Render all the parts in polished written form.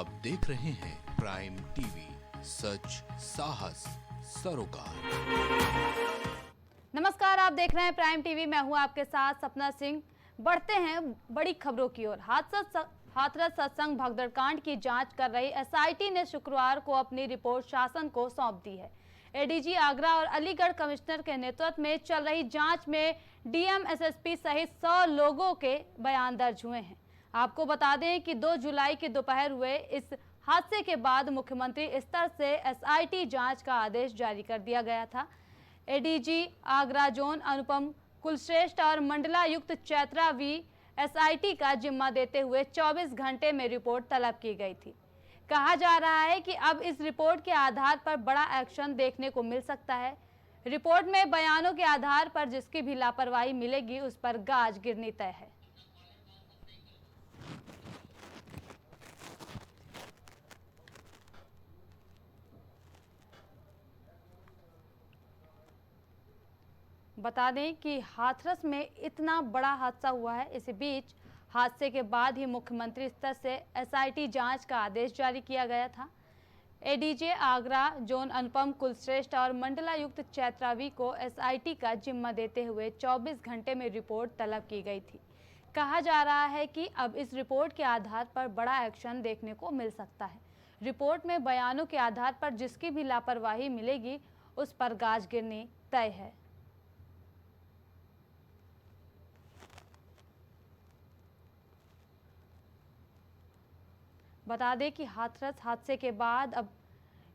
आप देख रहे हैं प्राइम टीवी, सच साहस सरोकार। नमस्कार, आप देख रहे हैं प्राइम टीवी। मैं हूं आपके साथ सपना सिंह। बढ़ते हैं बड़ी खबरों की ओर। हाथरस सत्संग भगदड़कांड की जांच कर रही एसआईटी ने शुक्रवार को अपनी रिपोर्ट शासन को सौंप दी है। एडीजी आगरा और अलीगढ़ कमिश्नर के नेतृत्व में चल रही जांच में डीएम, एसएसपी सहित 100 लोगों के बयान दर्ज हुए हैं। आपको बता दें कि 2 जुलाई की दोपहर हुए इस हादसे के बाद मुख्यमंत्री स्तर से एसआईटी जांच का आदेश जारी कर दिया गया था। एडीजी आगरा जोन अनुपम कुलश्रेष्ठ और मंडलायुक्त चैत्रा वी एसआईटी का जिम्मा देते हुए 24 घंटे में रिपोर्ट तलब की गई थी। कहा जा रहा है कि अब इस रिपोर्ट के आधार पर बड़ा एक्शन देखने को मिल सकता है। रिपोर्ट में बयानों के आधार पर जिसकी भी लापरवाही मिलेगी उस पर गाज गिरनी तय है। बता दें कि हाथरस में इतना बड़ा हादसा हुआ है। इसी बीच हादसे के बाद ही मुख्यमंत्री स्तर से एसआईटी जांच का आदेश जारी किया गया था। एडीजे आगरा जोन अनुपम कुलश्रेष्ठ और मंडलायुक्त चैत्रावी को एसआईटी का जिम्मा देते हुए 24 घंटे में रिपोर्ट तलब की गई थी। कहा जा रहा है कि अब इस रिपोर्ट के आधार पर बड़ा एक्शन देखने को मिल सकता है। रिपोर्ट में बयानों के आधार पर जिसकी भी लापरवाही मिलेगी उस पर गाज गिरनी तय है। बता दें कि हाथरस हादसे के बाद अब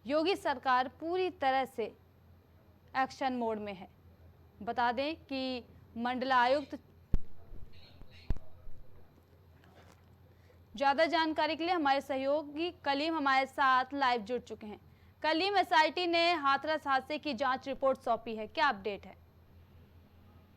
योगी सरकार पूरी तरह से एक्शन मोड में है। बता दें कि मंडलायुक्त ज्यादा जानकारी के लिए हमारे सहयोगी कलीम हमारे साथ लाइव जुड़ चुके हैं। कलीम, एसआईटी ने हाथरस हादसे की जांच रिपोर्ट सौंपी है, क्या अपडेट है?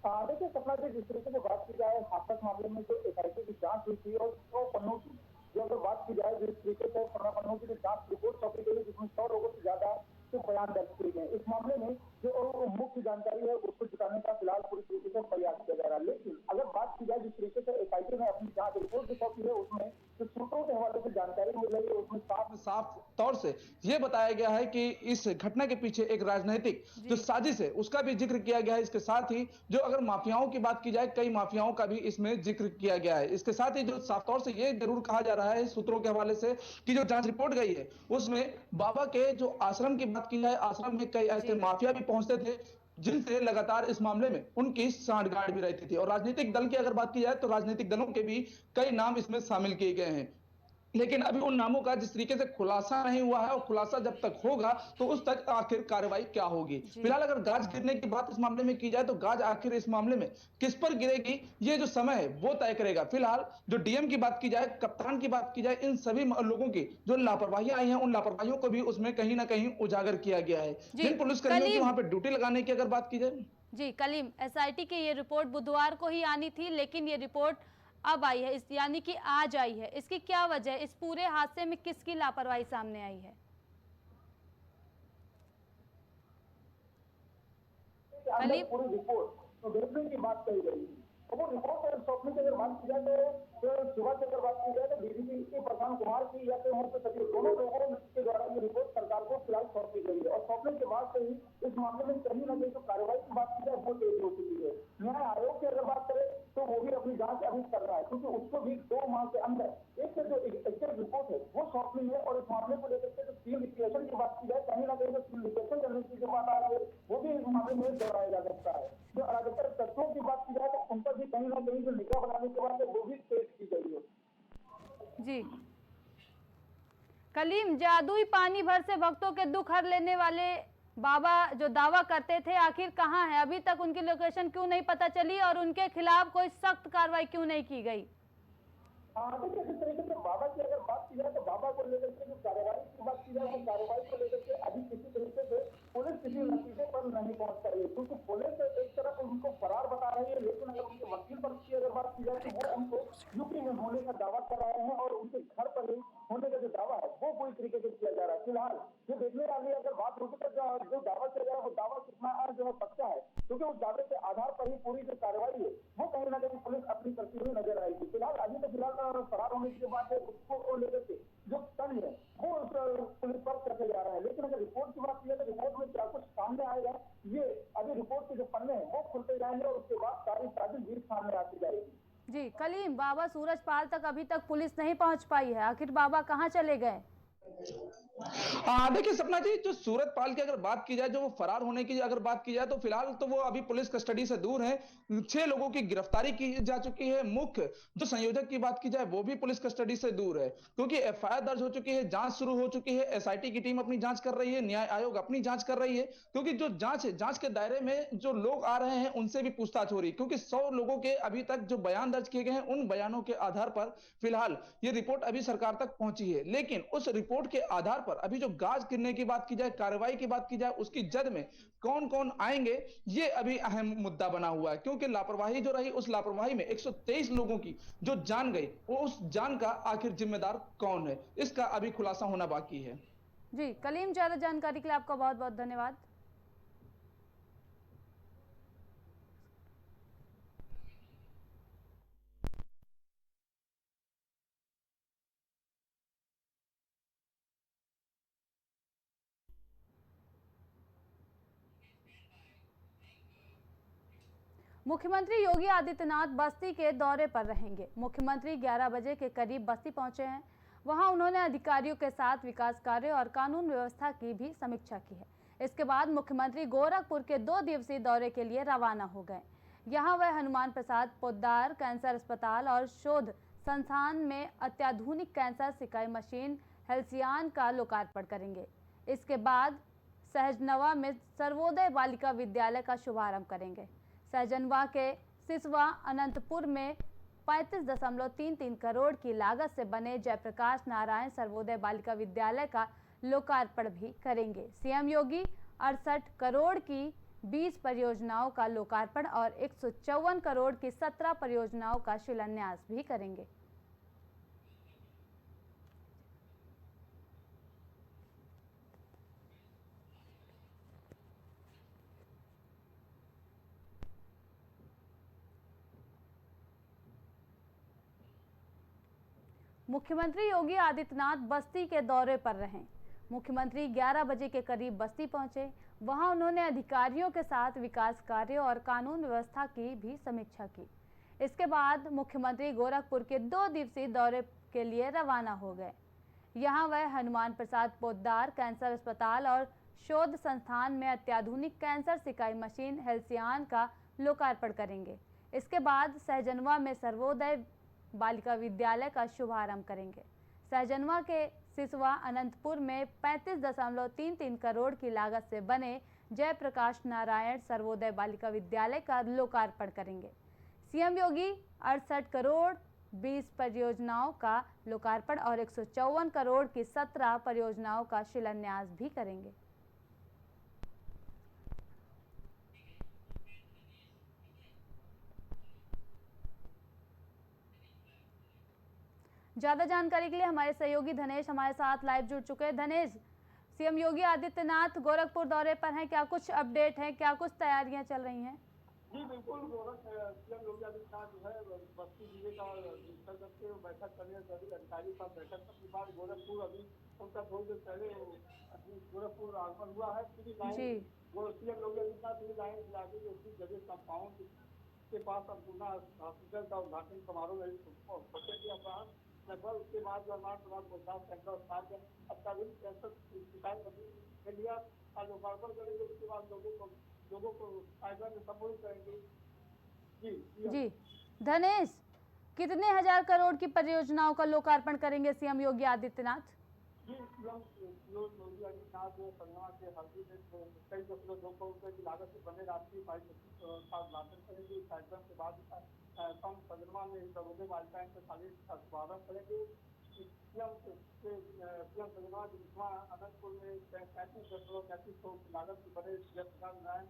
देखिए सपना जी, जिस तरीके से बात की जाए हाथरस मामले में जो एसआईटी की जांच हुई थी और 100 पन्नों की जो अगर बात की जाए जिस तरीके से 15 पन्नों की जांच रिपोर्ट सौंपी गई जिसमें 100 लोगों से ज्यादा के बयान दर्ज किए गए। इस मामले में जो मुख्य जानकारी है उसको जुटाने का फिलहाल पूरी तरीके से प्रयास किया जा रहा है। लेकिन अगर बात की जाए जिस तरीके से एसआईटी ने अपनी जांच रिपोर्ट जो सौंपी है उसमें जो सूत्रों के हवाले से जानकारी मिल रही है उसमें साफ तौर से ये बताया गया है कि इस घटना के पीछे एक राजनीतिक जो साजिश है उसका भी जिक्र किया गया है। इसके साथ ही जो अगर माफियाओं की बात की जाए कई माफियाओं का भी इसमें जिक्र किया गया है। इसके साथ ही जो साफ तौर से ये जरूर कहा जा रहा है सूत्रों के हवाले से कि जो जांच रिपोर्ट गई है उसमें बाबा के जो आश्रम की बात की जाए, आश्रम में कई ऐसे माफिया भी पहुंचते थे जिनसे लगातार इस मामले में उनकी सांठगांठ भी रहती थी। और राजनीतिक दल की अगर बात की जाए तो राजनीतिक दलों के भी कई नाम इसमें शामिल किए गए हैं। लेकिन अभी उन नामों का जिस तरीके से खुलासा नहीं हुआ है और खुलासा जब तक होगा तो उस तक आखिर कार्रवाई क्या होगी। फिलहाल अगर गाज गिरने की बात इस मामले में की जाए तो गाज आखिर इस मामले में किस पर गिरेगी ये जो समय है वो तय करेगा। फिलहाल जो डीएम की बात की जाए, कप्तान की बात की जाए, इन सभी लोगों की जो लापरवाहियां आई हैं उन लापरवाहियों को भी उसमें कहीं ना कहीं उजागर किया गया है। जिन पुलिसकर्मियों की वहां पर ड्यूटी लगाने की अगर बात की जाए जी कलीम, एसआईटी की ये रिपोर्ट बुधवार को ही आनी थी लेकिन ये रिपोर्ट अब आई है, इस यानी कि आज आई है। इसकी क्या वजह है? इस पूरे हादसे में किसकी लापरवाही सामने आई है? कलीम, पूरी रिपोर्ट तो देखने की बात कही गई थी। तो वो रिपोर्ट सौंपने की अगर बात की जाए तो सुबह की अगर बात की जाए तो डीजीपी प्रशांत कुमार की या फिर मुख्य सचिव दोनों लोगों के द्वारा ये रिपोर्ट सरकार को फिलहाल सौंपी गई है। और सौंपने के बाद से ही इस मामले में कहीं ना कहीं जो कार्रवाई की बात की जाए वो तेज हो चुकी है। न्याय आयोग की अगर बात करें तो वो भी अपनी जांच अभी कर रहा है क्योंकि उसको भी 2 माह के अंदर एक जो एग्जैक्ट रिपोर्ट है वो सौंपनी है। और इस मामले को लेकर के जो सिविल लिटिगेशन की बात की जाए कहीं ना कहीं जो सिविल लिटिगेशन करने की जो बात आ रही है वो भी इस मामले में दोहराया जा सकता है। जो अराजकता तत्वों की बात की जाए तो उन पर भी कहीं ना कहीं जो निगाह बनाने के बाद वो भी तेज की गई है। जी कलीम, जादुई पानी भर से भक्तों के दुख हर लेने वाले बाबा जो दावा करते थे आखिर कहां है? अभी तक उनकी लोकेशन क्यों नहीं पता चली और उनके खिलाफ कोई सख्त कार्रवाई क्यों नहीं की गई? देखिए जिस तरीके से बाबा की अगर बात की जाए तो बाबा को लेकर के जो कार्रवाई की बात की जाए वो कार्रवाई को लेकर के अभी किसी तरीके से पुलिस किसी नतीजे पर नहीं पहुंच पा रही है क्योंकि पुलिस एक तरफ उनको फरार बता रही है लेकिन अगर उनके वकील पक्ष की अगर बात की जाए तो वो उनको यूपी में होने का दावा कर रहे हैं और उनके घर पर ही होने का जो दावा है वो पूरी तरीके से किया जा रहा है। फिलहाल जो देखने वाली अगर बात होगी तो जो दावा किया जा रहा है वो दावा कितना जो है पक्का है क्योंकि उस दावे के आधार पर ही पूरी जो कार्रवाई है वो कहीं ना कहीं पुलिस अपनी करती हुई नजर आएगी। फिलहाल अभी तो फिलहाल फरार होने के बाद उसको लेकर के जो तंज नहीं है वो पुलिस पर करते जा रहा है। लेकिन अगर रिपोर्ट की बात की तो रिपोर्ट में क्या कुछ सामने आएगा, ये अभी रिपोर्ट के जो पन्ने हैं वो खुलते जाएंगे और उसके बाद सारी साजिश भी सामने आती जाएगी। जी कलीम, बाबा सूरजपाल तक अभी तक पुलिस नहीं पहुंच पाई है, आखिर बाबा कहां चले गए? देखिए सपना जी, जो सूरजपाल की अगर बात की जाए, जो वो फरार होने की अगर बात की जाए तो फिलहाल तो वो अभी पुलिस कस्टडी से दूर है। 6 लोगों की गिरफ्तारी की जा चुकी है। मुख्य जो संयोजक की बात की जाए वो भी पुलिस कस्टडी से दूर है, क्योंकि एफआईआर दर्ज हो चुकी है, जांच शुरू हो चुकी है। एसआईटी की टीम अपनी जांच कर रही है, न्याय आयोग अपनी जांच कर रही है, क्योंकि जो जांच है, जांच के दायरे में जो लोग आ रहे हैं उनसे भी पूछताछ हो रही है, क्योंकि 100 लोगों के अभी तक जो बयान दर्ज किए गए हैं, उन बयानों के आधार पर फिलहाल ये रिपोर्ट अभी सरकार तक पहुंची है। लेकिन उस रिपोर्ट के आधार पर अभी जो गाज गिरने की बात की जाए, कार्रवाई की बात की जाए, उसकी जद में कौन कौन आएंगे, ये अभी अहम मुद्दा बना हुआ है। क्योंकि लापरवाही जो रही, उस लापरवाही में 123 लोगों की जो जान गई, वो उस जान का आखिर जिम्मेदार कौन है, इसका अभी खुलासा होना बाकी है। जी कलीम, ज्यादा जानकारी के लिए आपका बहुत बहुत धन्यवाद। मुख्यमंत्री योगी आदित्यनाथ बस्ती के दौरे पर रहेंगे। मुख्यमंत्री 11 बजे के करीब बस्ती पहुंचे हैं। वहां उन्होंने अधिकारियों के साथ विकास कार्य और कानून व्यवस्था की भी समीक्षा की है। इसके बाद मुख्यमंत्री गोरखपुर के 2 दिवसीय दौरे के लिए रवाना हो गए। यहां वह हनुमान प्रसाद पोद्दार कैंसर अस्पताल और शोध संस्थान में अत्याधुनिक कैंसर सिकाई मशीन हेल्सियान का लोकार्पण करेंगे। इसके बाद सहजनवा में सर्वोदय बालिका विद्यालय का शुभारंभ करेंगे। सहजनवा के सिसवा अनंतपुर में 35.33 करोड़ की लागत से बने जयप्रकाश नारायण सर्वोदय बालिका विद्यालय का लोकार्पण भी करेंगे। सीएम योगी 68 करोड़ की 20 परियोजनाओं का लोकार्पण और 154 करोड़ की 17 परियोजनाओं का शिलान्यास भी करेंगे। मुख्यमंत्री योगी आदित्यनाथ बस्ती के दौरे पर रहे। मुख्यमंत्री 11 बजे के करीब बस्ती पहुंचे। वहां उन्होंने अधिकारियों के साथ विकास कार्य और कानून व्यवस्था की भी समीक्षा की। इसके बाद मुख्यमंत्री गोरखपुर के 2 दिवसीय दौरे के लिए रवाना हो गए। यहां वह हनुमान प्रसाद पोद्दार कैंसर अस्पताल और शोध संस्थान में अत्याधुनिक कैंसर सिकाई मशीन हेल्सियान का लोकार्पण करेंगे। इसके बाद सहजनवा में सर्वोदय बालिका विद्यालय का शुभारंभ करेंगे। सहजनवा के सिसवा अनंतपुर में 35.33 करोड़ की लागत से बने जयप्रकाश नारायण सर्वोदय बालिका विद्यालय का लोकार्पण करेंगे। सीएम योगी 68 करोड़ 20 परियोजनाओं का लोकार्पण और 154 करोड़ की 17 परियोजनाओं का शिलान्यास भी करेंगे। ज्यादा जानकारी के लिए हमारे सहयोगी धनेश हमारे साथ लाइव जुड़ चुके हैं। धनेश, सीएम योगी आदित्यनाथ गोरखपुर दौरे पर हैं, क्या कुछ अपडेट है, क्या कुछ तैयारियां चल रही हैं? जी बिल्कुल, सीएम योगी आदित्यनाथ जो है बस्ती जिले का विस्तार करके बैठक करने सभी अधिकारी का बैठक करने के बाद गोरखपुर अभी उनका थोड़ी देर पहले गोरखपुर आगमन हुआ है। सीएम योगी आदित्यनाथ जगह कंपाउंड के पास अन्नपूर्णा हॉस्पिटल का उद्घाटन समारोह लगभग उसके बाद सेंटर स्थान अत्याधुनिक कैंसर सिकाई इंडिया का लोकार्पण करेंगे। उसके बाद लोगों को फायदा में संबोधित करेंगे। जी धनेश, कितने हजार करोड़ की परियोजनाओं का लोकार्पण करेंगे सीएम योगी आदित्यनाथ? जी, सीएम योगी आदित्यनाथ जो संगमा के हल्दी में 23.2 करोड़ रुपए की लागत से बने राष्ट्रीय का उद्घाटन करेंगे। इस कार्यक्रम के बाद संगमा में सर्वोदय बालिका विद्यालय का शुभारंभ करेंगे। सीएम संगमा अनंतपुर में 35.33 करोड़ की लागत से बने जयप्रकाश नारायण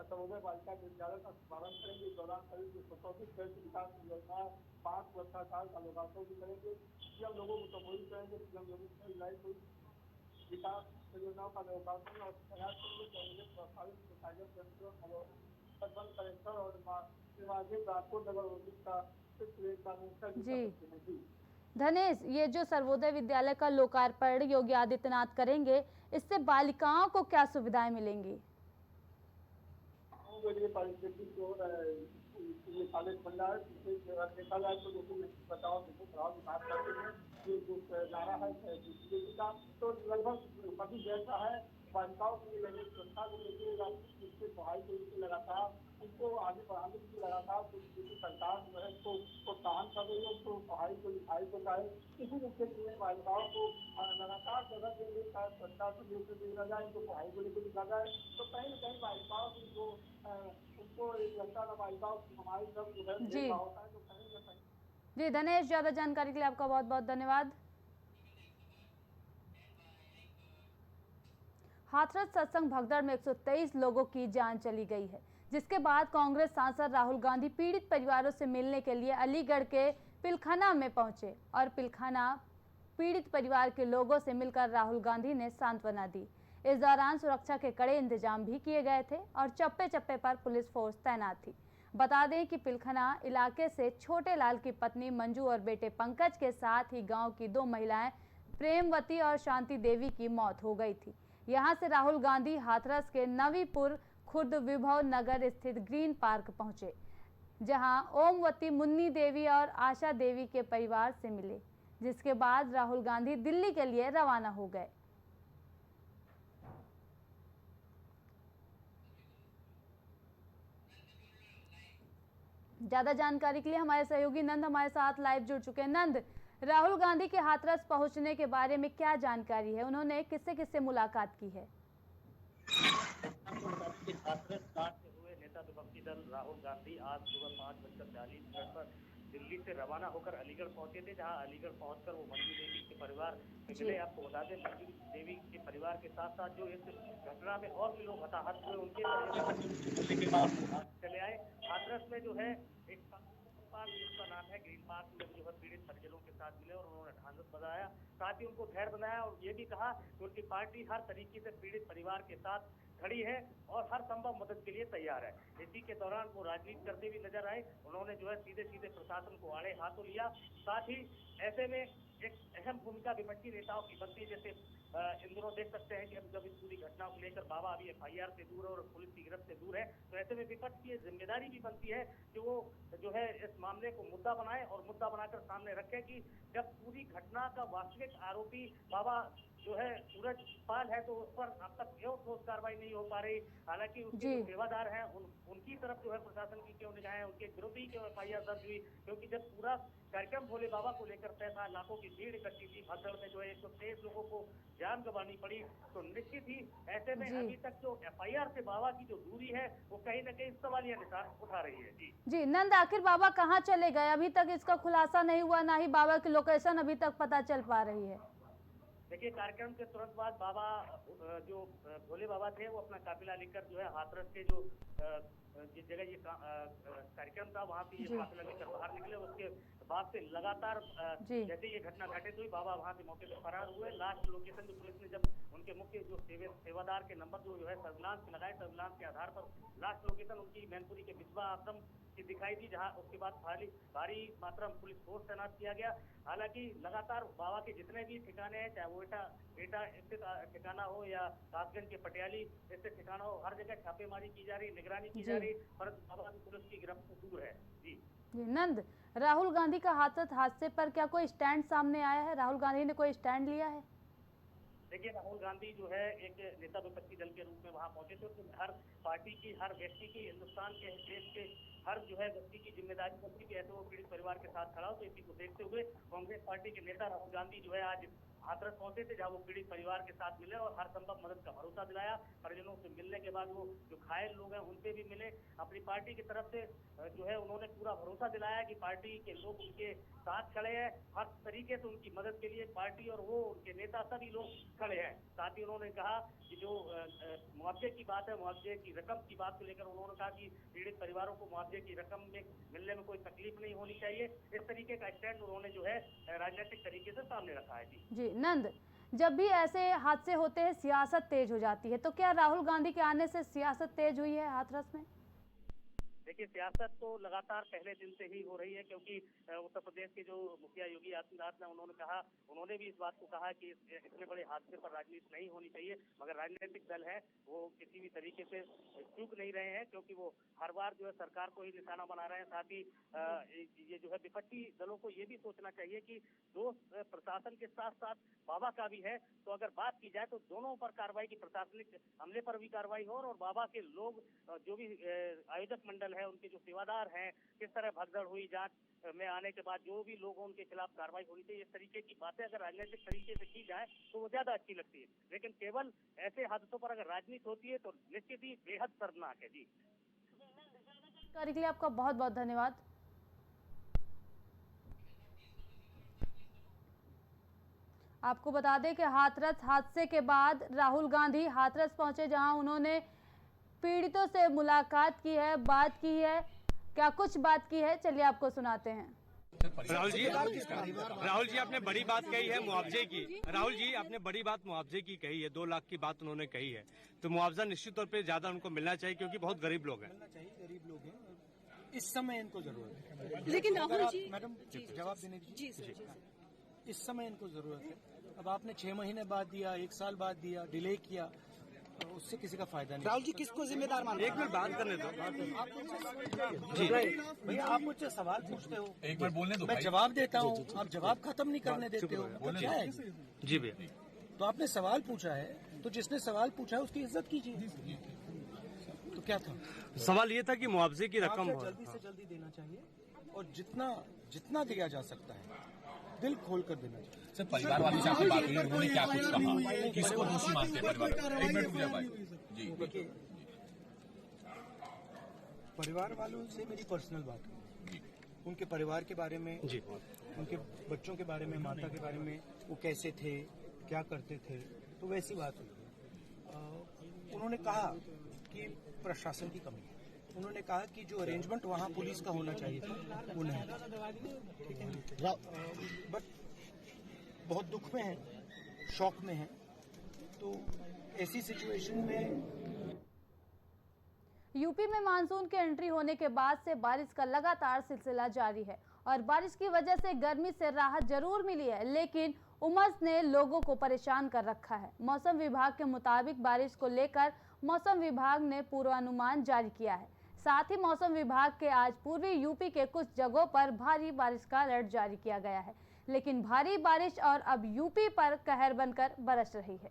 सर्वोदय बालिका विद्यालय का शुभारंभ करेंगे। इस दौरान करीब 134 करोड़ की विकास योजनाएं 5 भ्रष्टाचार का लोकार्पण भी करेंगे। सीएम लोगों को संबोधित करेंगे। सीएम योगी विकास योजनाओं का लोकार्पण और प्रयास कलेक्टर और राजपुर नगर का धनेश, ये जो सर्वोदय विद्यालय का लोकार्पण योगी आदित्यनाथ करेंगे, इससे बालिकाओं को क्या सुविधाएं मिलेंगी? परिस्थिति जो कॉलेज बन रहा है, देखा जाए तो देखो बचाओ देखो पढ़ाओ विकास करते हैं, ये जो नारा है बीजेपी का, तो लगभग सभी जैसा है। बालिकाओं के लिए लगी सुरक्षा को लेकर इसके पढ़ाई को लेकर लगातार इसको आगे बढ़ाने के लिए लगातार सरकार जो है इसको प्रोत्साहन कर रही है, उसको पढ़ाई को लिखाई को चाहे किसी भी क्षेत्र में बालिकाओं को लगातार जगह के लिए चाहे सरकार को लेकर दिया जाए, इनको पढ़ाई को लेकर लिखा जाए, तो कहीं न कहीं बालिकाओं की जो उनको एक लगता है बालिकाओं की हमारी सब जो है भेदभाव होता है, तो कहीं न कहीं। जी धनेश, ज्यादा जानकारी के लिए आपका बहुत बहुत धन्यवाद। हाथरस सत्संग भगदड़ में 123 लोगों की जान चली गई है, जिसके बाद कांग्रेस सांसद राहुल गांधी पीड़ित परिवारों से मिलने के लिए अलीगढ़ के पिलखाना में पहुंचे और पिलखाना पीड़ित परिवार के लोगों से मिलकर राहुल गांधी ने सांत्वना दी। इस दौरान सुरक्षा के कड़े इंतजाम भी किए गए थे और चप्पे चप्पे पर पुलिस फोर्स तैनात थी। बता दें कि पिलखाना इलाके से छोटे लाल की पत्नी मंजू और बेटे पंकज के साथ ही गाँव की 2 महिलाएं प्रेमवती और शांति देवी की मौत हो गई थी। यहां से राहुल गांधी हाथरस के नवीपुर खुर्द विभव नगर स्थित ग्रीन पार्क पहुंचे, जहां ओमवती, मुन्नी देवी और आशा देवी के परिवार से मिले, जिसके बाद राहुल गांधी दिल्ली के लिए रवाना हो गए। ज्यादा जानकारी के लिए हमारे सहयोगी नंद हमारे साथ लाइव जुड़ चुके हैं। नंद, राहुल गांधी के हाथरस पहुंचने के बारे में क्या जानकारी है? उन्होंने किससे किससे मुलाकात की है? हाथरस कांड से हुए नेता विपक्षी दल राहुल गांधी आज सुबह 5:40 पर दिल्ली से रवाना होकर अलीगढ़ पहुंचे थे, जहां अलीगढ़ पहुंचकर वो मंजू देवी के परिवार से मिले। आपको बता दें, मंजू देवी के परिवार के साथ साथ जो इस घटना में और भी लोग हताहत हुए, उनके के बाद चले आए। हाथरस में जो है एक पार्क, जिसका नाम है ग्रीन पार्क, में जो है पीड़ित परिजनों के साथ मिले और उन्होंने ढांढस बंधाया, साथ ही उनको धैर्य बनाया और ये भी कहा कि उनकी पार्टी हर तरीके से पीड़ित परिवार के साथ खड़ी है और हर संभव मदद के लिए तैयार है। इसी के दौरान वो राजनीति करते भी नजर आए। उन्होंने जो है सीधे सीधे प्रशासन को आड़े हाथों लिया। साथ ही ऐसे में एक अहम भूमिका विपक्षी नेताओं की बनती है। जैसे इन दिनों देख सकते हैं कि अब जब इस पूरी घटना को लेकर बाबा अभी FIR से दूर है और पुलिस की गिरफ्त से दूर है, तो ऐसे में विपक्ष की जिम्मेदारी भी बनती है कि वो जो है इस मामले को मुद्दा बनाए और मुद्दा बनाकर सामने रखे कि जब पूरी घटना का वास्तविक आरोपी बाबा जो है सूरज पाल है, तो उस पर अब तक क्यों ठोस कार्रवाई नहीं हो पा रही। हालांकि उसके जो सेवादार हैं उनकी तरफ जो है प्रशासन की क्यों निगाहें, उनके विरुद्ध ही क्यों FIR दर्ज हुई, क्योंकि जब पूरा कार्यक्रम भोले बाबा को लेकर तय था, लाखों की भीड़ इकट्ठी थी, भगदड़ में जो है 123 लोगों को जान गंवानी पड़ी, तो निश्चित ही ऐसे में अभी तक जो FIR से बाबा की जो दूरी है वो कहीं न कहीं सवालिया निशान उठा रही है। जी नंद, आखिर बाबा कहाँ चले गए? अभी तक इसका खुलासा नहीं हुआ, ना ही बाबा की लोकेशन अभी तक पता चल पा रही है। देखिए, कार्यक्रम के तुरंत बाद बाबा जो भोले बाबा थे वो अपना काफिला लेकर जो है हाथरस के जो जिस जगह ये कार्यक्रम था वहाँ पे ये काफिला लेकर बाहर निकले। उसके बाद से लगातार जैसे ये घटना घटित हुई, बाबा वहाँ से मौके पर फरार हुए। लास्ट लोकेशन जो पुलिस ने जब उनके मुख्य जो सेवादार के नंबर जो है सर्विलांस पे लगाए, सर्विलांस के आधार पर लास्ट लोकेशन उनकी मैनपुरी के बिस्वा आश्रम की दिखाई दी, जहाँ उसके बाद भारी मात्रा में पुलिस फोर्स तैनात किया गया। हालांकि लगातार बाबा के जितने भी ठिकाने हैं, चाहे वो एटा स्थित ठिकाना हो या कासगंज के पटियाली स्थित ठिकाना हो, हर जगह छापेमारी की जा रही, निगरानी की जा रही, परंतु बाबा की पुलिस की गिरफ्त से दूर है। जी नंद, राहुल गांधी का हादसे पर क्या कोई स्टैंड सामने आया है? राहुल गांधी ने कोई स्टैंड लिया है? देखिए, राहुल गांधी जो है एक नेता विपक्षी दल के रूप में वहां पहुंचे थे, तो हर पार्टी की, हर व्यक्ति की, हिंदुस्तान के देश के हर जो है व्यक्ति की जिम्मेदारी बनती है कि ऐसे वो पीड़ित परिवार के साथ खड़ा हो। तो इसी को देखते हुए कांग्रेस पार्टी के नेता राहुल गांधी जो है आज हाथरस पहुंचे थे, जहाँ वो पीड़ित परिवार के साथ मिले और हर संभव मदद का भरोसा दिलाया। परिजनों से मिलने के बाद वो जो घायल लोग हैं उनसे भी मिले। अपनी पार्टी की तरफ से जो है उन्होंने पूरा भरोसा दिलाया कि पार्टी के लोग उनके साथ खड़े हैं, हर तरीके से उनकी मदद के लिए पार्टी और वो उनके नेता सभी लोग खड़े हैं। साथ ही उन्होंने कहा कि जो मुआवजे की बात है, मुआवजे की रकम की बात को लेकर उन्होंने कहा कि पीड़ित परिवारों को मुआवजे की रकम में मिलने में कोई तकलीफ नहीं होनी चाहिए। इस तरीके का स्टैंड उन्होंने जो है राजनीतिक तरीके से सामने रखा है। जी नंद, जब भी ऐसे हादसे होते हैं सियासत तेज हो जाती है, तो क्या राहुल गांधी के आने से सियासत तेज हुई है हाथरस में? देखिए, सियासत तो लगातार पहले दिन से ही हो रही है, क्योंकि उत्तर प्रदेश के जो मुखिया योगी आदित्यनाथ ने उन्होंने भी इस बात को कहा कि इतने बड़े हादसे पर राजनीति नहीं होनी चाहिए, मगर राजनीतिक दल है वो किसी भी तरीके से चूक नहीं रहे हैं, क्योंकि वो हर बार जो है सरकार को ही निशाना बना रहे हैं। साथ ही ये जो है विपक्षी दलों को ये भी सोचना चाहिए कि दोस्त प्रशासन के साथ साथ बाबा का भी है, तो अगर बात की जाए तो दोनों पर कार्रवाई की, प्रशासनिक हमले पर भी कार्रवाई हो और बाबा के लोग जो भी आयोजक मंडल है, उनके जो सेवादार हैं, किस तरह भगदड़ हुई, जांच में आने के बाद जो भी लोग उनके खिलाफ कार्रवाई होनी चाहिए, इस तरीके की बातें अगर राजनीतिक तरीके से की जाए तो वो ज्यादा अच्छी लगती है। लेकिन केवल ऐसे हादसों पर अगर राजनीति होती है तो निश्चित ही बेहद शर्मनाक है। जी, जानकारी के लिए आपका बहुत बहुत धन्यवाद। आपको बता दें कि हाथरस हादसे के बाद राहुल गांधी हाथरस पहुंचे, जहां उन्होंने पीड़ितों से मुलाकात की है, बात की है। क्या कुछ बात की है, चलिए आपको सुनाते हैं। राहुल जी आपने बड़ी बात कही है मुआवजे की। राहुल जी आपने बड़ी बात मुआवजे की कही है, 2 लाख की बात उन्होंने कही है, तो मुआवजा निश्चित तौर पे ज्यादा उनको मिलना चाहिए, क्योंकि बहुत गरीब लोग हैं। गरीब लोग हैं, इस समय इनको जरूरत है। लेकिन राहुल जी, मैडम जवाब देने दीजिए। इस समय इनको जरूरत है। अब आपने 6 महीने बाद दिया, 1 साल बाद दिया, डिले किया, तो उससे किसी का फायदा नहीं। राहुल जी किसको जिम्मेदार मानते हैं? एक मिनट बात करने दो। जी भैया, आप मुझसे सवाल पूछते हो, एक बार बोलने दो, मैं जवाब देता हूँ, आप जवाब खत्म नहीं करने देते हो, तो क्या है? जी भैया, तो आपने सवाल पूछा है, तो जिसने सवाल पूछा है उसकी इज्जत कीजिए। तो क्या था सवाल ये था कि मुआवजे की रकम हो, जल्दी से जल्दी देना चाहिए, और जितना दिया जा सकता है दिल खोल कर देना चाहिए। सर, परिवार वालों से आपकी बात हुई, उन्होंने क्या कुछ कहा, किसको दोषी मानते हैं परिवार? एक मिनट रुक जाओ भाई जी। देखिए, परिवार वालों से मेरी पर्सनल बात हुई, उनके परिवार के बारे में जी, उनके बच्चों के बारे में, माता के बारे में, वो कैसे थे, क्या करते थे, तो वैसी बात हुई। उन्होंने कहा कि प्रशासन की कमी है, उन्होंने कहा कि जो अरेंजमेंट वहाँ पुलिस का होना चाहिए था वो नहीं था। बट बहुत दुख में है, शॉक में है, तो ऐसी सिचुएशन में यूपी में मानसून के एंट्री होने के बाद से बारिश का लगातार सिलसिला जारी है और बारिश की वजह से गर्मी से राहत जरूर मिली है, लेकिन उमस ने लोगों को परेशान कर रखा है। मौसम विभाग के मुताबिक बारिश को लेकर मौसम विभाग ने पूर्वानुमान जारी किया है। साथ ही मौसम विभाग के आज पूर्वी यूपी के कुछ जगहों पर भारी बारिश का अलर्ट जारी किया गया है, लेकिन भारी बारिश और अब यूपी पर कहर बनकर बरस रही है।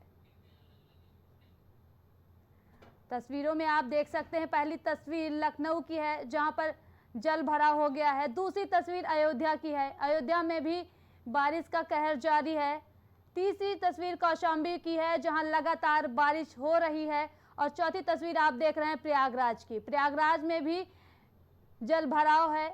तस्वीरों में आप देख सकते हैं, पहली तस्वीर लखनऊ की है जहां पर जल भरा हो गया है। दूसरी तस्वीर अयोध्या की है, अयोध्या में भी बारिश का कहर जारी है। तीसरी तस्वीर कौशाम्बी की है जहां लगातार बारिश हो रही है और चौथी तस्वीर आप देख रहे हैं प्रयागराज की, प्रयागराज में भी जल भराव है।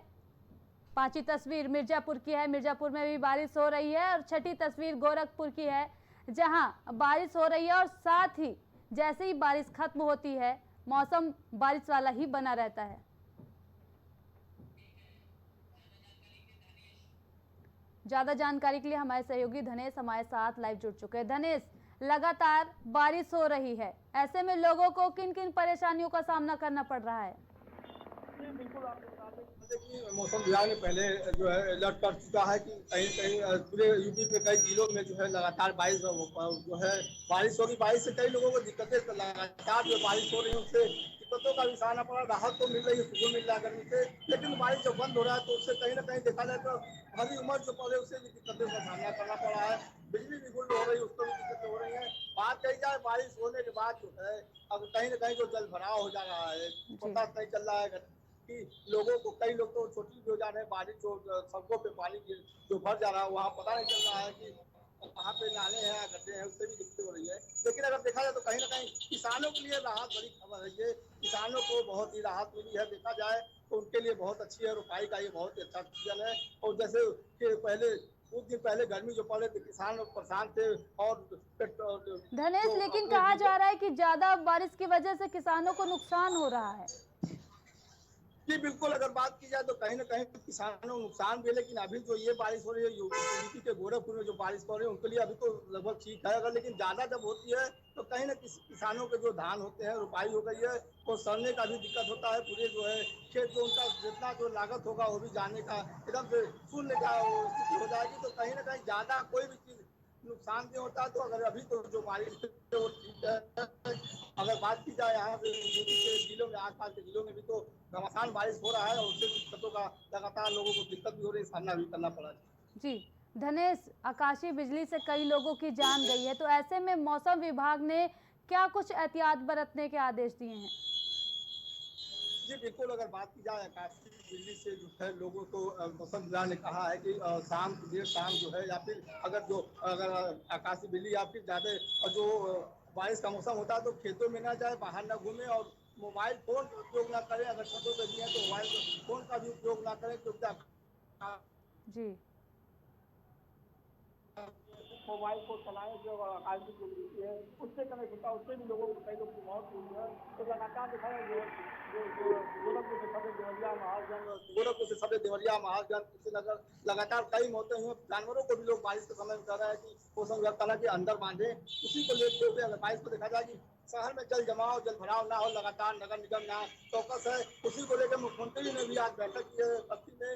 पांचवी तस्वीर मिर्जापुर की है, मिर्जापुर में भी बारिश हो रही है और छठी तस्वीर गोरखपुर की है जहां बारिश हो रही है और साथ ही जैसे ही बारिश खत्म होती है मौसम बारिश वाला ही बना रहता है। ज्यादा जानकारी के लिए हमारे सहयोगी धनेश हमारे साथ लाइव जुड़ चुके हैं। धनेश, लगातार बारिश हो रही है, ऐसे में लोगों को किन किन परेशानियों का सामना करना पड़ रहा है? बिल्कुल, आपको बता दें कि मौसम विभाग ने पहले जो है अलर्ट कर चुका है कि कहीं कहीं पूरे यूपी में कई जिलों में जो है लगातार बारिश जो है बारिश होगी। बारिश से कई लोगों को दिक्कतें, लगातार जो बारिश हो रही है उससे दिक्कतों का भी सामना पड़ रहा है। राहत तो मिल रही है, सुकून मिल रहा है गर्मी से, लेकिन बारिश जब बंद हो रहा है तो उससे कहीं ना कहीं देखा जाए तो भरी उम्र जो पड़े उससे भी दिक्कतों का सामना करना पड़ रहा है। बिजली भी गुल हो रही है, उसको भी दिक्कतें हो रही है। बात कही जाए बारिश होने के बाद जो है अब कहीं ना कहीं जो जल भराव हो जा रहा है, पता नहीं चल रहा है कि लोगों को, कई लोग तो छोटी भी हो जा रहे हैं, बारिश जो सड़कों पे पानी जो भर जा रहा है वहाँ पता नहीं चल रहा है कि वहाँ पे नाले हैं या गड्ढे हैं, उससे भी दिक्कत हो रही है। लेकिन अगर देखा जाए तो कहीं ना कहीं किसानों के लिए राहत बड़ी खबर है। ये किसानों को बहुत ही राहत मिली है, देखा जाए तो उनके लिए बहुत अच्छी है। रोपाई का ये बहुत ही अच्छा सीजन है। और जैसे कि पहले कुछ दिन पहले गर्मी जो पड़े थे किसान लोग परेशान थे और धनेश, लेकिन कहा जा रहा है कि ज्यादा बारिश की वजह से किसानों को नुकसान हो रहा है। जी बिल्कुल, अगर बात की जाए तो कहीं न कहीं किसानों को नुकसान भी है, लेकिन अभी जो ये बारिश हो रही है यूपी के गोरखपुर में जो बारिश हो रही है उनके लिए अभी तो लगभग ठीक है। अगर लेकिन ज्यादा जब होती है तो कहीं न किसानों के जो धान होते हैं, रोपाई हो गई है, वो सड़ने का भी दिक्कत होता है। पूरे जो है खेत जो उनका जितना जो लागत होगा वो भी जाने का एकदम से शून्य का वो स्थिति हो जाएगी। तो कहीं न कहीं ज्यादा कोई भी चीज नुकसान नहीं होता। तो अगर अभी तो जो बारिश है वो ठीक है। अगर बात की जाए यहाँ पे यूपी के जिलों में, आसपास के जिलों में भी तो घमासान बारिश हो रहा है और उससे दिक्कतों का लगातार लोगों को दिक्कत भी हो रही है, सामना भी करना पड़ा है। जी धनेश, आकाशीय बिजली से कई लोगों की जान गई है, तो ऐसे में मौसम विभाग ने क्या कुछ एहतियात बरतने के आदेश दिए हैं? जी बिल्कुल, अगर बात की जाए आकाशीय बिजली से जो है लोगों को मौसम विभाग ने कहा है कि शाम देर शाम जो है या फिर अगर आकाशीय बिजली या फिर ज्यादा जो बारिश का मौसम होता है तो खेतों में ना जाए, बाहर ना घूमे और मोबाइल फोन का उपयोग ना करें। अगर छतों पर भी है तो मोबाइल फोन का भी उपयोग ना करें, क्योंकि जी मोबाइल को चलाएं जो आकाशीय बिजली है उससे कनेक्ट होता है, उससे भी लोगों को कई लोगों की मौत हुई है। तो लगातार दिखाया गोरखपुर से सभी देवरिया महाजन लगातार कई मौतें हुई। जानवरों को भी लोग बारिश के समय में कह रहे हैं कि मौसम विभाग कहना कि अंदर बांधे। उसी को लेते हुए अगर बारिश को देखा जाए कि शहर में जल जमाव जल भराव ना हो, लगातार नगर निगम ना चौकस है। उसी को लेकर मुख्यमंत्री ने भी आज बैठक की है बस्ती में,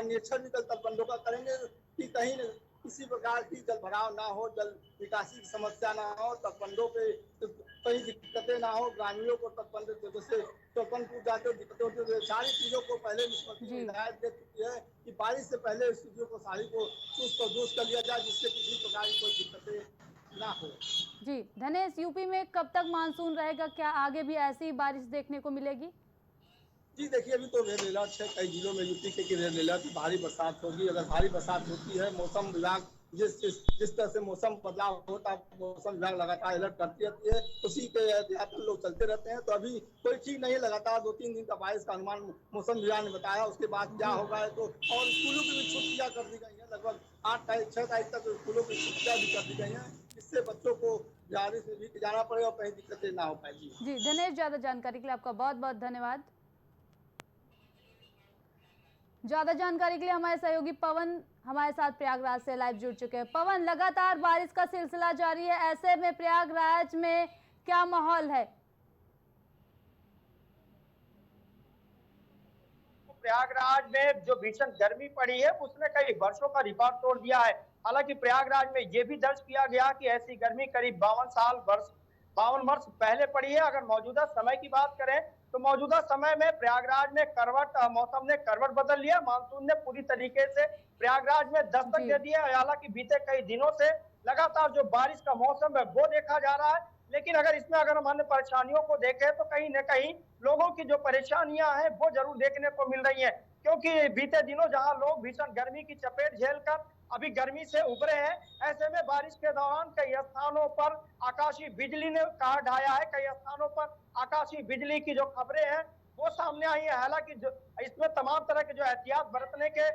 निरीक्षण भी कल तटबंधों का करेंगे कि कहीं किसी प्रकार की जल भराव ना हो, जल निकासी की समस्या ना हो, तटबंधों पे कई दिक्कतें ना हो, ग्रामीणों को तटबंध जैसे तटबंध टूट जाते दिक्कतें होती है। सारी चीजों को पहले मुख्यमंत्री ने हिदायत दे चुकी है कि बारिश से पहले स्थितियों को सारी को चुस्त और दुरुस्त कर लिया जाए, जिससे किसी प्रकार की कोई दिक्कतें ना हो। जी धनेश, यूपी में कब तक मानसून रहेगा? क्या आगे भी ऐसी बारिश देखने को मिलेगी? जी देखिए, अभी तो रेड अलर्ट है कई जिलों में यूपी के रेड अलर्ट, भारी बरसात होगी। अगर भारी बरसात होती है, मौसम विभाग जिस तरह से मौसम बदलाव होता है, मौसम विभाग लगातार अलर्ट करती रहती है, उसी के एहतियात लोग चलते रहते हैं। तो अभी कोई ठीक नहीं, लगातार 2-3 दिन का बारिश का अनुमान मौसम विभाग ने बताया। उसके बाद क्या होगा है तो और स्कूलों की भी छुट्टियां कर दी गई है, लगभग 6 तारीख तक स्कूलों की छुट्टियां भी कर दी गई है, जिससे बच्चों को बारिश में भी जाना पड़े और कहीं दिक्कतें ना हो पाएगी। जी धनेश, ज्यादा जानकारी के लिए आपका बहुत बहुत धन्यवाद। ज्यादा जानकारी के लिए हमारे सहयोगी पवन हमारे साथ प्रयागराज से लाइव जुड़ चुके हैं। पवन, लगातार बारिश का सिलसिला जारी है, ऐसे में प्रयागराज में क्या माहौल है? प्रयागराज में जो भीषण गर्मी पड़ी है उसने कई वर्षों का रिकॉर्ड तोड़ दिया है। हालांकि प्रयागराज में ये भी दर्ज किया गया कि ऐसी गर्मी करीब 52 वर्ष पहले पड़ी है। अगर मौजूदा समय की बात करें तो मौजूदा समय में प्रयागराज में मौसम ने करवट बदल लिया। मानसून ने पूरी तरीके से प्रयागराज में दस्तक दे दिया है। हालांकि बीते कई दिनों से लगातार जो बारिश का मौसम है वो देखा जा रहा है, लेकिन अगर हम अन्य परेशानियों को देखें तो कहीं न कहीं लोगों की जो परेशानियां हैं वो जरूर देखने को मिल रही हैं, क्योंकि बीते दिनों जहां लोग भीषण गर्मी की चपेट झेलकर अभी गर्मी से उभरे हैं, ऐसे में बारिश के दौरान कई स्थानों पर आकाशीय बिजली ने कहर ढाया है। कई स्थानों पर आकाशीय बिजली की जो खबरें हैं वो सामने आई है। हालांकि जो इसमें तमाम तरह के जो एहतियात बरतने के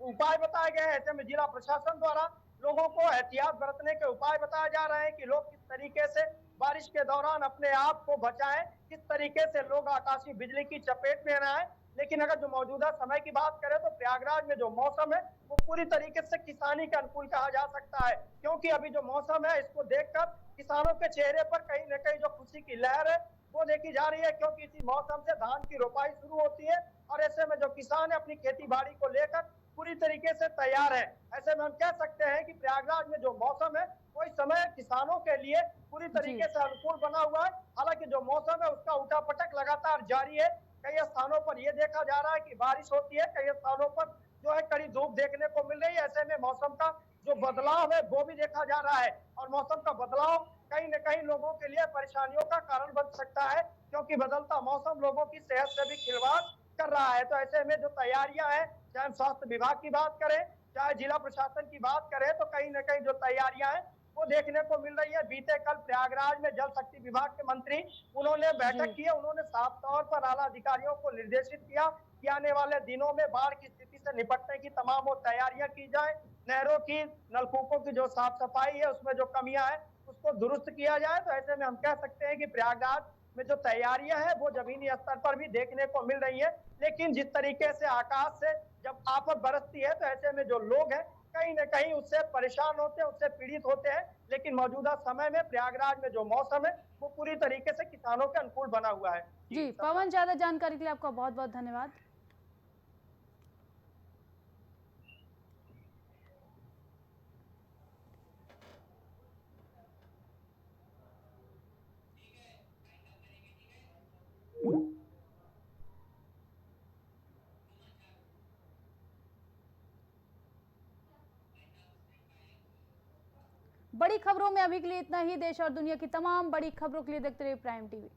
उपाय बताए गए हैं। ऐसे में जिला प्रशासन द्वारा लोगों को एहतियात बरतने के उपाय बताए जा रहे हैं कि लोग किस तरीके से बारिश के दौरान अपने आप को बचाएं, किस तरीके से लोग आकाशीय बिजली की चपेट में न आए। लेकिन अगर जो मौजूदा समय की बात करें तो प्रयागराज में जो मौसम है वो पूरी तरीके से किसानी के अनुकूल कहा जा सकता है, क्योंकि अभी जो मौसम है इसको देखकर किसानों के चेहरे पर कहीं न कहीं जो खुशी की लहर है वो देखी जा रही है, क्योंकि इसी मौसम से धान की रोपाई शुरू होती है और ऐसे में जो किसान है अपनी खेती बाड़ी को लेकर पूरी तरीके से तैयार है। ऐसे में हम कह सकते हैं कि प्रयागराज में जो मौसम है वो इस समय किसानों के लिए पूरी तरीके से अनुकूल बना हुआ है। हालांकि जो मौसम है उसका उठापटक लगातार जारी है। कई स्थानों पर यह देखा जा रहा है कि बारिश होती है, कई स्थानों पर जो है कड़ी धूप देखने को मिल रही है। ऐसे में मौसम का जो बदलाव है वो भी देखा जा रहा है और मौसम का बदलाव कहीं न कहीं लोगों के लिए परेशानियों का कारण बन सकता है, क्योंकि बदलता मौसम लोगों की सेहत से भी खिलवाड़ कर रहा है। तो ऐसे में जो तैयारियां हैं, चाहे स्वास्थ्य विभाग की बात करें चाहे जिला प्रशासन की बात करें, तो कहीं न कहीं जो तैयारियां हैं वो देखने को मिल रही है। बीते कल प्रयागराज में जल शक्ति विभाग के मंत्री उन्होंने बैठक की है। उन्होंने साफ तौर पर आला अधिकारियों को निर्देशित किया कि आने वाले दिनों में बाढ़ की स्थिति से निपटने की तमाम वो तैयारियां की जाए। नहरों की, नलकूपों की जो साफ सफाई है उसमें जो कमियां हैं उसको दुरुस्त किया जाए। तो ऐसे में हम कह सकते हैं कि प्रयागराज में जो तैयारियां हैं वो जमीनी स्तर पर भी देखने को मिल रही है। लेकिन जिस तरीके से आकाश से जब आफत बरसती है तो ऐसे में जो लोग हैं कहीं न कहीं उससे परेशान होते हैं, उससे पीड़ित होते हैं। लेकिन मौजूदा समय में प्रयागराज में जो मौसम है वो पूरी तरीके से किसानों के अनुकूल बना हुआ है। जी पवन, ज्यादा जानकारी के लिए आपका बहुत बहुत धन्यवाद। बड़ी खबरों में अभी के लिए इतना ही। देश और दुनिया की तमाम बड़ी खबरों के लिए देखते रहिए प्राइम टीवी।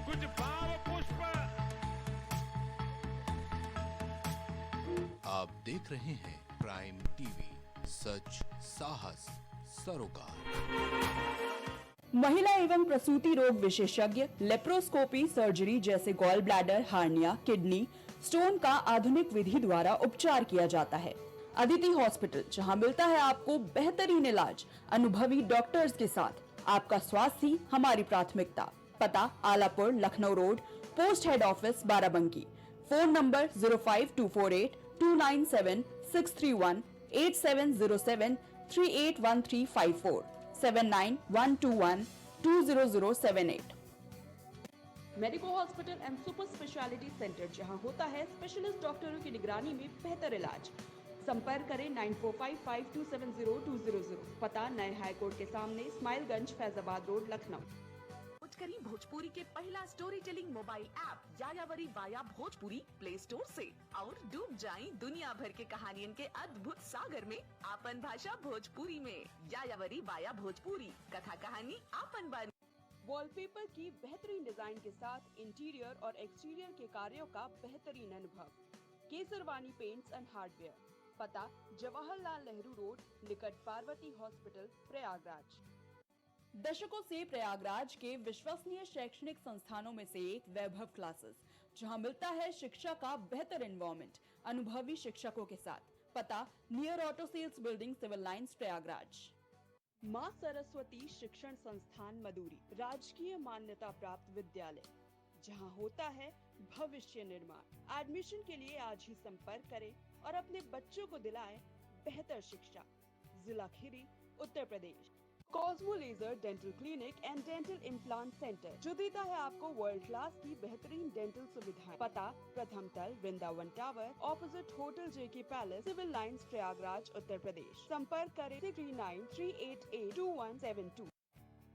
कुछ भाव पुष्प। आप देख रहे हैं प्राइम टीवी, सच साहस सरोकार। महिला एवं प्रसूति रोग विशेषज्ञ लेप्रोस्कोपी सर्जरी जैसे gall bladder, hernia, kidney stone का आधुनिक विधि द्वारा उपचार किया जाता है। अदिति हॉस्पिटल, जहां मिलता है आपको बेहतरीन इलाज अनुभवी डॉक्टर्स के साथ। आपका स्वास्थ्य ही हमारी प्राथमिकता। पता Alapur, Lucknow road, post head office, Barabanki. Phone number 05248297631 8707381354 7912120078। Medico hospital and super speciality centre, जहां होता है स्पेशलिस्ट डॉक्टरों की निगरानी में बेहतर इलाज। संपर्क करें 9455270200। पता नए हाईकोर्ट के सामने, स्माइलगंज, फैजाबाद रोड, लखनऊ। करी भोजपुरी के पहला story telling mobile app यायावरी via Bhojpuri play store से और डूब जाएं दुनिया भर के कहानियन के अद्भुत सागर में आपन भाषा भोजपुरी में। यायावरी वाया भोजपुरी, कथा कहानी आपन बानी। वॉलपेपर की बेहतरीन डिजाइन के साथ इंटीरियर और एक्सटीरियर के कार्यों का बेहतरीन अनुभव। Kesarwani paints and hardware. पता जवाहरलाल नेहरू रोड, निकट पार्वती हॉस्पिटल, प्रयागराज। दशकों से प्रयागराज के विश्वसनीय शैक्षणिक संस्थानों में से एक वैभव क्लासेस, जहां मिलता है शिक्षा का बेहतर एनवायरनमेंट अनुभवी शिक्षकों के साथ। पता near auto sales building, civil lines, Prayagraj. माँ सरस्वती शिक्षण संस्थान मदुरी, राजकीय मान्यता प्राप्त विद्यालय, जहां होता है भविष्य निर्माण। एडमिशन के लिए आज ही संपर्क करें और अपने बच्चों को दिलाएं बेहतर शिक्षा। जिला Kheri, Uttar Pradesh. Cosmo laser dental clinic and dental implant centre, जो देता है आपको वर्ल्ड क्लास की बेहतरीन डेंटल सुविधाएं। पता प्रथम तल, वृंदावन टावर, ऑपोजिट होटल जेके palace, civil lines, Prayagraj, Uttar Pradesh. संपर्क करें 3938822172।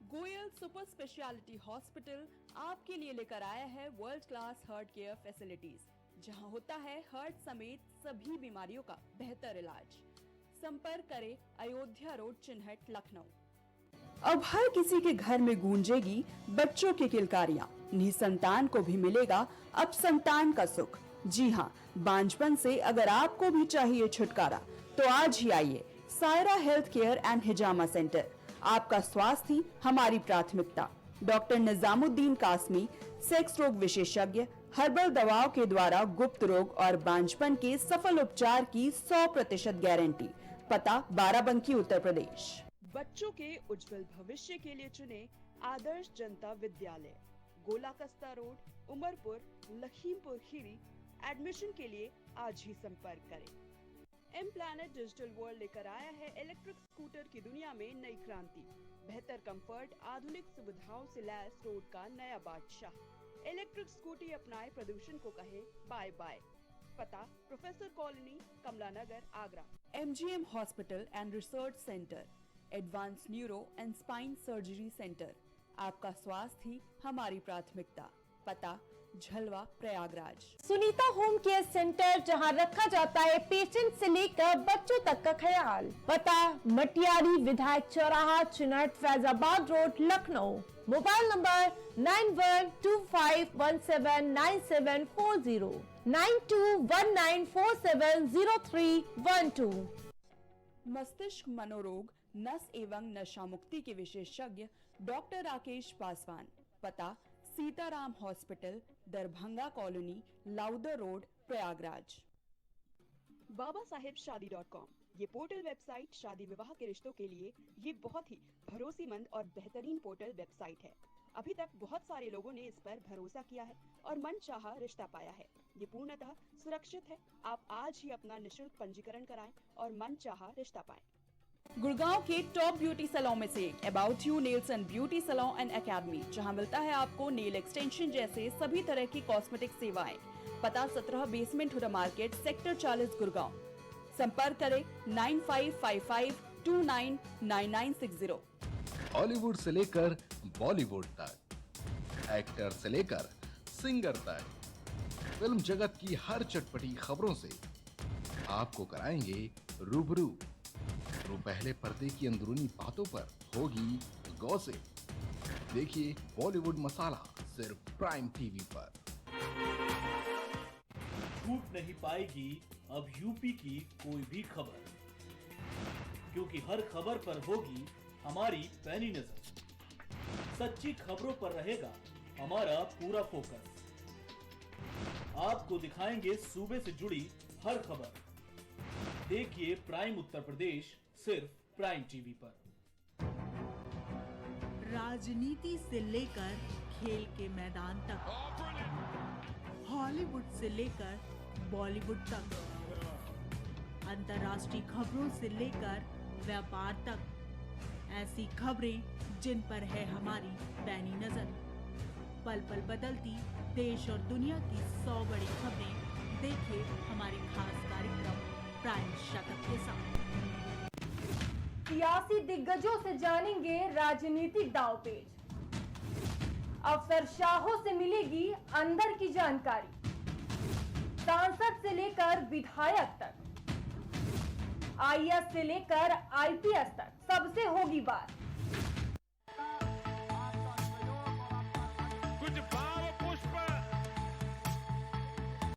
गोयल सुपर स्पेशलिटी हॉस्पिटल आपके लिए लेकर आया है world class heart care facilities, जहां होता है हार्ट समेत सभी बीमारियों का बेहतर इलाज। संपर्क करें अयोध्या रोड, चिन्हट, लखनऊ। अब हर किसी के घर में गूंजेगी बच्चों की किलकारियां। निसंतान को भी मिलेगा अब संतान का सुख। जी हाँ, बांझपन से अगर आपको भी चाहिए छुटकारा तो आज ही आइए Saira health care and hijama centre. आपका स्वास्थ्य ही हमारी प्राथमिकता। डॉक्टर निजामुद्दीन कासमी, सेक्स रोग विशेषज्ञ, हर्बल दवाओं के द्वारा गुप्त रोग और बांझपन के सफल उपचार की 100% गारंटी। पता बाराबंकी, उत्तर प्रदेश। बच्चों के उज्जवल भविष्य के लिए चुने आदर्श जनता विद्यालय, गोलाकस्ता रोड, उमरपुर, लखीमपुर खीरी। एडमिशन के लिए आज ही संपर्क करें। एम प्लैनेट डिजिटल वर्ल्ड लेकर आया है इलेक्ट्रिक स्कूटर की दुनिया में नई क्रांति। बेहतर कंफर्ट, आधुनिक सुविधाओं से लैस रोड का नया बादशाह। इलेक्ट्रिक स्कूटी अपनाए, प्रदूषण को कहे बाय बाय। पता professor colony, Kamla Nagar, Agra. MGM hospital and research centre, advance neuro and spine surgery centre. आपका स्वास्थ्य ही हमारी प्राथमिकता। पता Jhalwa, Prayagraj. Sunita home care centre, जहां रखा जाता है पेशेंट से लेकर बच्चों तक का ख्याल। पता मटियारी विधायक चौराहा, Chinhat, Faizabad road, Lucknow. Mobile number 9125179740 9219470312। मस्तिष्क मनोरोग, नस एवं नशा मुक्ति के विशेषज्ञ डॉक्टर राकेश पासवान। पता Sitaram hospital, Darbhanga colony, Lowther road, Prayagraj. Baba Saheb शादी.com, ये पोर्टल वेबसाइट शादी विवाह के रिश्तों के लिए ये बहुत ही भरोसेमंद और बेहतरीन पोर्टल वेबसाइट है। अभी तक बहुत सारे लोगों ने इस पर भरोसा किया है और मनचाहा रिश्ता पाया है। ये पूर्णतः सुरक्षित है। आप आज ही अपना निशुल्क पंजीकरण कराएं और मनचाहा रिश्ता पाएं। गुड़गांव के टॉप ब्यूटी सैलून में से एक about you nails and beauty salon and academy, जहां मिलता है आपको नेल एक्सटेंशन जैसे सभी तरह की कॉस्मेटिक सेवाएं। पता 17 basement Huda market, sector 40, Gurgaon. संपर्क करें 9555299960। हॉलीवुड से लेकर बॉलीवुड तक, एक्टर से लेकर सिंगर तक, फिल्म जगत की हर चटपटी खबरों से आपको कराएंगे रूबरू। तो पहले पर्दे की अंदरूनी बातों पर होगी गॉसिप। देखिए बॉलीवुड मसाला सिर्फ प्राइम टीवी पर। छूट नहीं पाएगी अब यूपी की कोई भी खबर, क्योंकि हर खबर पर होगी हमारी पैनी नजर। सच्ची खबरों पर रहेगा हमारा पूरा फोकस। आपको दिखाएंगे सूबे से जुड़ी हर खबर। देखिए प्राइम उत्तर प्रदेश सिर्फ प्राइम टीवी पर। राजनीति से लेकर खेल के मैदान तक, हॉलीवुड से लेकर बॉलीवुड तक, अंतर्राष्ट्रीय खबरों से लेकर व्यापार तक, ऐसी खबरें जिन पर है हमारी पैनी नजर। पल पल बदलती देश और दुनिया की 100 बड़ी खबरें देखिए हमारे खास कार्यक्रम प्राइम शतक के साथ। सियासी दिग्गजों से जानेंगे राजनीतिक दांवपेच, अफसरशाहों से मिलेगी अंदर की जानकारी, सांसद से लेकर विधायक तक, आईएएस से लेकर आईपीएस तक सबसे होगी बात।